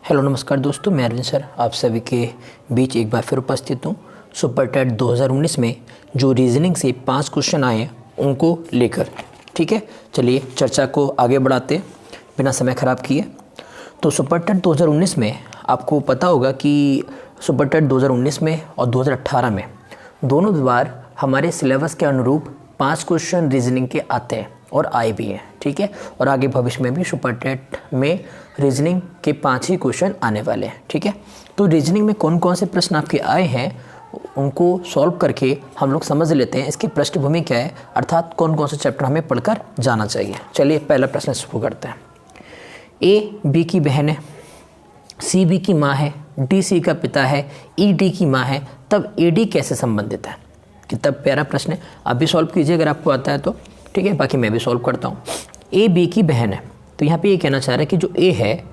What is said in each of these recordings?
Hello नमस्कार दोस्तों, मैं अरविंद सर आप सभी के बीच एक बार फिर उपस्थित हूँ। सुपर टेट 2019 में जो रीजनिंग से 5 क्वेश्चन आए हैं उनको लेकर। ठीक है, चलिए चर्चा को आगे बढ़ाते बिना समय ख़राब किए। तो सुपर टेट 2019 में आपको पता होगा कि सुपर टेट 2019 में और 2018 में दोनों बार हमारे सिलेबस के अनुरूप 5 क्वेश्चन रीजनिंग के आते हैं और आए भी हैं। ठीक है, और आगे भविष्य में भी सुपर टेट में रीजनिंग के 5 ही क्वेश्चन आने वाले हैं। ठीक है, तो रीजनिंग में कौन कौन से प्रश्न आपके आए हैं उनको सॉल्व करके हम लोग समझ लेते हैं इसकी पृष्ठभूमि क्या है, अर्थात कौन कौन से चैप्टर हमें पढ़कर जाना चाहिए। चलिए पहला प्रश्न शुरू करते हैं। ए बी की बहन है, सी बी की माँ है, डी सी का पिता है, ई डी की माँ है, तब ए डी कैसे संबंधित है। कितना प्यारा प्रश्न है, आप भी सॉल्व कीजिए अगर आपको आता है तो। ठीक है, बाकी मैं भी सॉल्व करता हूँ। ए बी की बहन है, तो यहाँ पे ये कहना चाह रहा है कि जो ए है,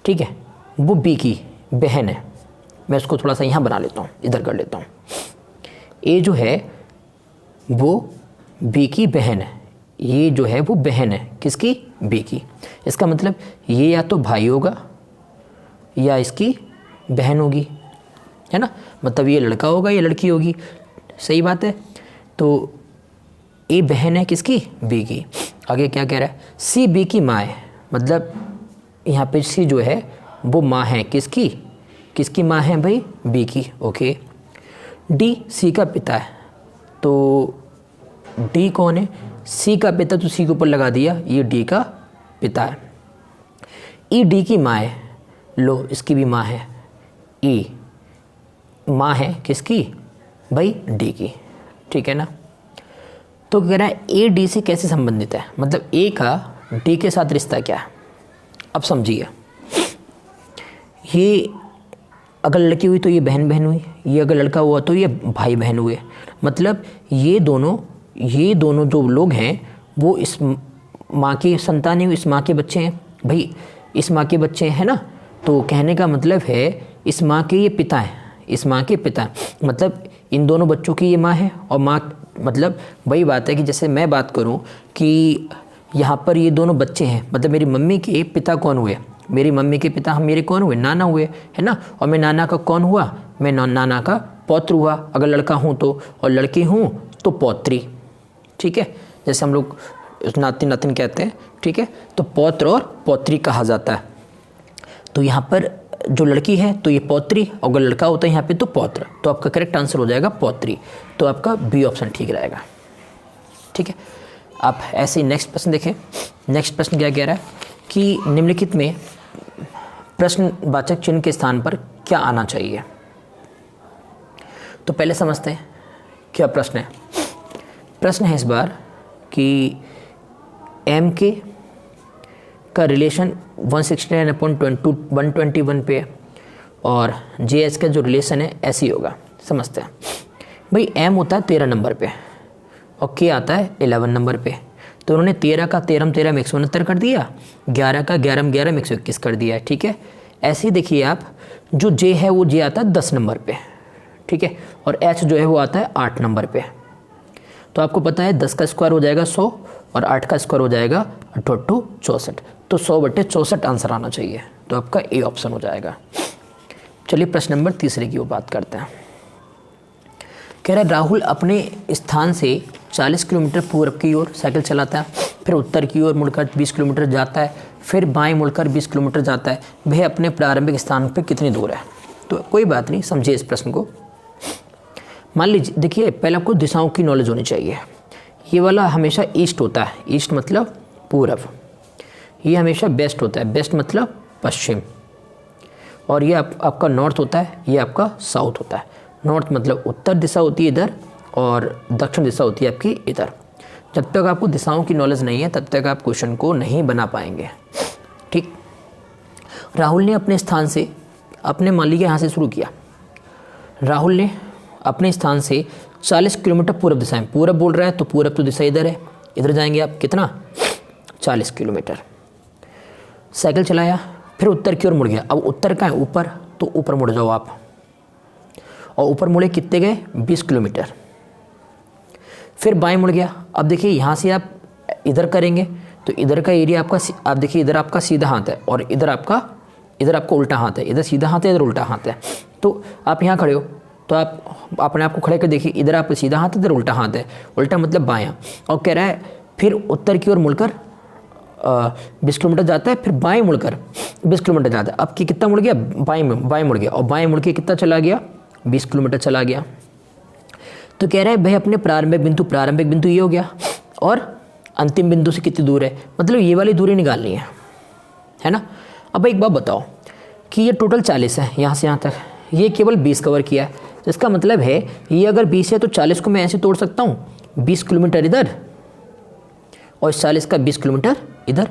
ठीक है, वो बी की बहन है। मैं उसको थोड़ा सा यहाँ बना लेता हूँ, इधर कर लेता हूँ। ए जो है वो बी की बहन है, ये जो है वो बहन है किसकी, बी की। इसका मतलब ये या तो भाई होगा या इसकी बहन होगी, है ना। मतलब ये लड़का होगा या लड़की होगी, सही बात है। तो ए बहन है किसकी, बी की। आगे क्या कह रहा है, सी बी की माँ है, मतलब यहाँ पे सी जो है वो माँ है किसकी, किसकी माँ है भाई, बी की। ओके, डी सी का पिता है, तो डी कौन है, सी का पिता, तो सी के ऊपर लगा दिया, ये डी का पिता है। ई डी की माँ है, लो इसकी भी माँ है, ई माँ है किसकी भाई, डी की। ठीक है ना। तो कह रहा है ए डी से कैसे संबंधित है, मतलब ए का डी के साथ रिश्ता क्या है। अब समझिए, ये अगर लड़की हुई तो ये बहन बहन हुई, ये अगर लड़का हुआ तो ये भाई बहन हुए। मतलब ये दोनों जो लोग हैं वो इस माँ की संतान है, इस माँ के बच्चे हैं भाई, इस माँ के बच्चे हैं ना। तो कहने का मतलब है इस माँ के ये पिता हैं, इस माँ के पिता, मतलब इन दोनों बच्चों की ये माँ है। और माँ मतलब वही बात है कि जैसे मैं बात करूं कि यहाँ पर ये दोनों बच्चे हैं, मतलब मेरी मम्मी के पिता कौन हुए, मेरी मम्मी के पिता हम मेरे कौन हुए, नाना हुए, है ना। और मैं नाना का कौन हुआ, मैं नाना का पौत्र हुआ, अगर लड़का हूँ तो, और लड़की हूँ तो पौत्री। ठीक है, जैसे हम लोग नातिन नातिन कहते हैं। ठीक है, तो पौत्र और पौत्री कहा जाता है। तो यहाँ पर जो लड़की है तो ये पौत्री, और अगर लड़का होता है यहाँ पे तो पौत्र। तो आपका करेक्ट आंसर हो जाएगा पौत्री, तो आपका बी ऑप्शन ठीक रहेगा। ठीक है, आप ऐसे ही नेक्स्ट प्रश्न देखें। नेक्स्ट प्रश्न क्या कह रहा है कि निम्नलिखित में प्रश्नवाचक चिन्ह के स्थान पर क्या आना चाहिए। तो पहले समझते हैं क्या प्रश्न है। प्रश्न है इस बार कि एम के का रिलेशन 169/121 पे और जे एच का जो रिलेशन है ऐसे ही होगा। समझते हैं भाई, एम होता है 13 नंबर पे और के आता है 11 नंबर पे। तो उन्होंने 13 का 13 में 169 कर दिया, 11 का 11 में 121 कर दिया है। ठीक है, ऐसे ही देखिए आप, जो जे है वो जे आता है 10 नंबर पे। ठीक है, और एच जो है वो आता है 8 नंबर पे। तो आपको पता है 10 का स्क्वायर हो जाएगा 100 और 8 का स्क्वायर हो जाएगा 64। तो 100/64 आंसर आना चाहिए, तो आपका ए ऑप्शन हो जाएगा। चलिए प्रश्न नंबर तीसरे की वो बात करते हैं। कह रहा है राहुल अपने स्थान से 40 किलोमीटर पूर्व की ओर साइकिल चलाता है, फिर उत्तर की ओर मुड़कर 20 किलोमीटर जाता है, फिर बाएं मुड़कर 20 किलोमीटर जाता है। वह अपने प्रारंभिक स्थान पर कितनी दूर है। तो कोई बात नहीं, समझिए इस प्रश्न को। मान लीजिए, देखिए पहले आपको दिशाओं की नॉलेज होनी चाहिए। ये वाला हमेशा ईस्ट होता है, ईस्ट मतलब पूरब। ये हमेशा वेस्ट होता है, वेस्ट मतलब पश्चिम। और ये आपका नॉर्थ होता है, ये आपका साउथ होता है। नॉर्थ मतलब उत्तर दिशा होती है इधर, और दक्षिण दिशा होती है आपकी इधर। जब तक आपको दिशाओं की नॉलेज नहीं है तब तक आप क्वेश्चन को नहीं बना पाएंगे। ठीक, राहुल ने अपने स्थान से, अपने मान लीजिए यहाँ से शुरू किया, राहुल ने अपने स्थान से 40 किलोमीटर पूर्व दिशा में, पूरब बोल रहा है तो पूरब तो दिशा इधर है, इधर जाएंगे आप कितना, 40 किलोमीटर साइकिल चलाया, फिर उत्तर की ओर मुड़ गया। अब उत्तर का है ऊपर, तो ऊपर मुड़ जाओ आप, और ऊपर मुड़े कितने गए, 20 किलोमीटर। फिर बाएं मुड़ गया। अब देखिए यहाँ से आप इधर करेंगे तो इधर का एरिया आपका, आप देखिए इधर आपका सीधा हाथ है और इधर आपका इधर आपको उल्टा हाथ है, इधर सीधा हाथ है, इधर उल्टा हाथ है। तो आप यहाँ खड़े हो तो आप अपने आप को खड़े कर देखिए, इधर आपको सीधा हाथ है, इधर उल्टा हाथ है, उल्टा मतलब बायां। और कह रहा है फिर उत्तर की ओर मुड़कर 20 किलोमीटर जाता है, फिर बाएं मुड़कर 20 किलोमीटर जाता है। अब कि कितना मुड़ गया, बाएं मुड़ गया, और बाएं मुड़ के कितना चला गया, 20 किलोमीटर चला गया। तो कह रहा है भाई अपने प्रारंभिक बिंदु ये हो गया, और अंतिम बिंदु से कितनी दूर है, मतलब ये वाली दूरी निकालनी है ना। अब एक बात बताओ कि ये टोटल 40 है यहाँ से यहाँ तक, ये केवल 20 कवर किया है, तो इसका मतलब है ये अगर 20 है तो 40 को मैं ऐसे तोड़ सकता हूँ, 20 किलोमीटर इधर और 40 का 20 किलोमीटर इधर।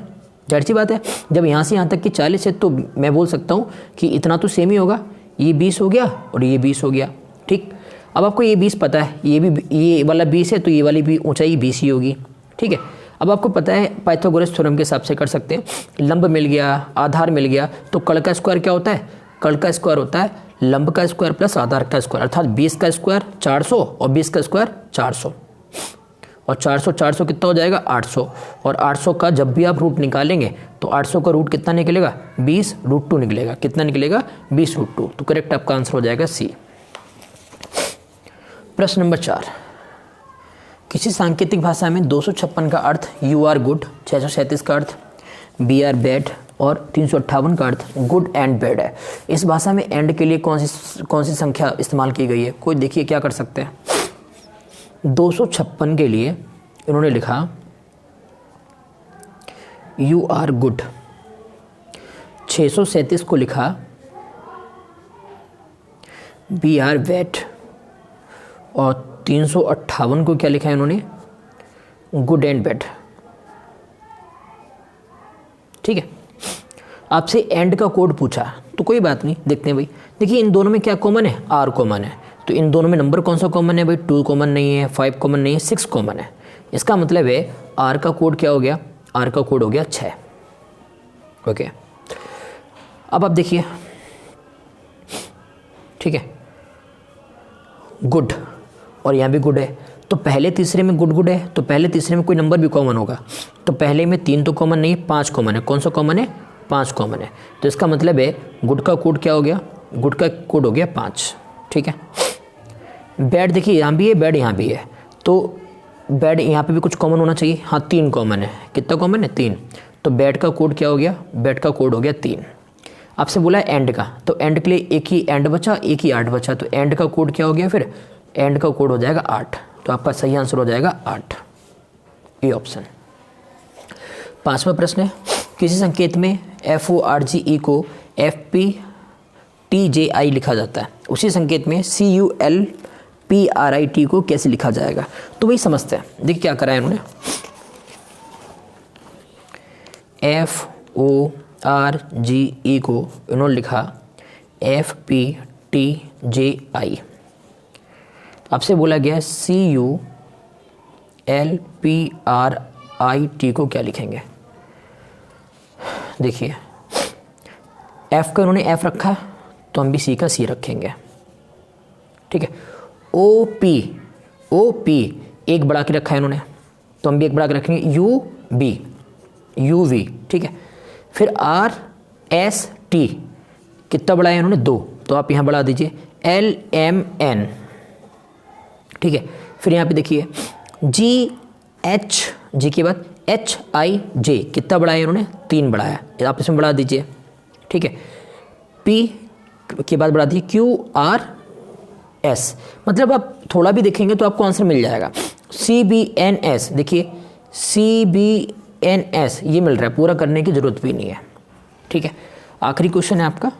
जाहिर सी बात है, जब यहाँ से यहाँ तक की 40 है तो मैं बोल सकता हूँ कि इतना तो सेम ही होगा, ये 20 हो गया और ये 20 हो गया। ठीक, अब आपको ये 20 पता है, ये वाला 20 है तो ये वाली भी ऊंचाई 20 ही होगी। ठीक है, अब आपको पता है पाइथागोरस थ्योरम के हिसाब से कर सकते हैं, लंब मिल गया, आधार मिल गया, तो कड़ का स्क्वायर क्या होता है, कड़ का स्क्वायर होता है लंब का स्क्वायर प्लस आधार का स्क्वायर, अर्थात 20 का स्क्वायर 400 और 20 का स्क्वायर 400, और 400 कितना हो जाएगा 800, और 800 का जब भी आप रूट निकालेंगे तो 800 का रूट कितना निकलेगा, 20√2 निकलेगा। कितना निकलेगा, 20√2। तो करेक्ट आपका आंसर हो जाएगा सी। प्रश्न नंबर 4, किसी सांकेतिक भाषा में 256 का अर्थ यू आर गुड, 637 का अर्थ बी आर बैड और 358 का अर्थ गुड एंड बैड है। इस भाषा में एंड के लिए कौन सी संख्या इस्तेमाल की गई है, कोई देखिए क्या कर सकते हैं। 256 के लिए इन्होंने लिखा यू आर गुड, 637 को लिखा बी आर बैड, और 358 को क्या लिखा है इन्होंने, गुड एंड बैड। ठीक है, आपसे एंड का कोड पूछा तो कोई बात नहीं, देखते हैं भाई। देखिए इन दोनों में क्या कॉमन है, आर कॉमन है, तो इन दोनों में नंबर कौन सा कॉमन है भाई, 2 कॉमन नहीं है, 5 कॉमन नहीं है, 6 कॉमन है। इसका मतलब है आर का कोड क्या हो गया, आर का कोड हो गया 6। ओके, अब आप देखिए, ठीक है, गुड और यहाँ भी गुड है, तो पहले तीसरे में गुड है, तो पहले तीसरे में कोई नंबर भी कॉमन होगा, तो पहले में 3 तो कॉमन नहीं, 5 कॉमन है। कौन सा कॉमन है, 5 कॉमन है। तो इसका मतलब है गुड का कोड क्या हो गया, गुड का कोड हो गया 5। ठीक है, बैड देखिए यहाँ भी है, बैड यहाँ भी है, तो बैड यहाँ पे भी कुछ कॉमन होना चाहिए। हाँ 3 कॉमन है, कितना कॉमन है 3, तो बैड का कोड क्या हो गया, बैड का कोड हो गया 3। आपसे बोला है एंड का, तो एंड के लिए एक ही एंड बचा, एक ही 8 बचा, तो एंड का कोड क्या हो गया, फिर एंड का कोड हो जाएगा 8। तो आपका सही आंसर हो जाएगा 8, ये ऑप्शन। 5वां प्रश्न है, किसी संकेत में FORGE को FPTJI लिखा जाता है, उसी संकेत में CULPRIT को कैसे लिखा जाएगा। तो वही समझते हैं, देखिए क्या करा है इन्होंने, FORGE को इन्होंने लिखा FPTJI। आपसे बोला गया CULPRIT को क्या लिखेंगे। देखिए F का इन्होंने F रखा, तो हम भी C का C रखेंगे। ठीक है, OP एक बढ़ा के रखा है इन्होंने, तो हम भी एक बढ़ा के रखेंगे, UV। ठीक है, फिर RST कितना बढ़ाया इन्होंने, 2, तो आप यहाँ बढ़ा दीजिए LMN। ठीक है, फिर यहाँ पे देखिए GH के बाद HIJ कितना बढ़ाया इन्होंने, 3 बढ़ाया, आप इसमें बढ़ा दीजिए। ठीक है, P के बाद बढ़ा दीजिए QRS, मतलब आप थोड़ा भी देखेंगे तो आपको आंसर मिल जाएगा। CBNS देखिए CBNS ये मिल रहा है, पूरा करने की ज़रूरत भी नहीं है। ठीक है, आखिरी क्वेश्चन है आपका,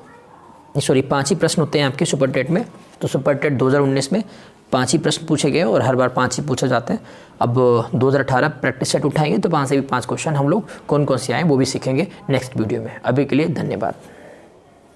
सॉरी 5 ही प्रश्न होते हैं आपके सुपर टेट में, तो सुपर टेट 2019 में 5 ही प्रश्न पूछे गए और हर बार 5 ही पूछे जाते हैं। अब 2018 प्रैक्टिस सेट उठाएंगे तो वहाँ से भी 5 क्वेश्चन हम लोग कौन कौन से आए वो भी सीखेंगे नेक्स्ट वीडियो में। अभी के लिए धन्यवाद।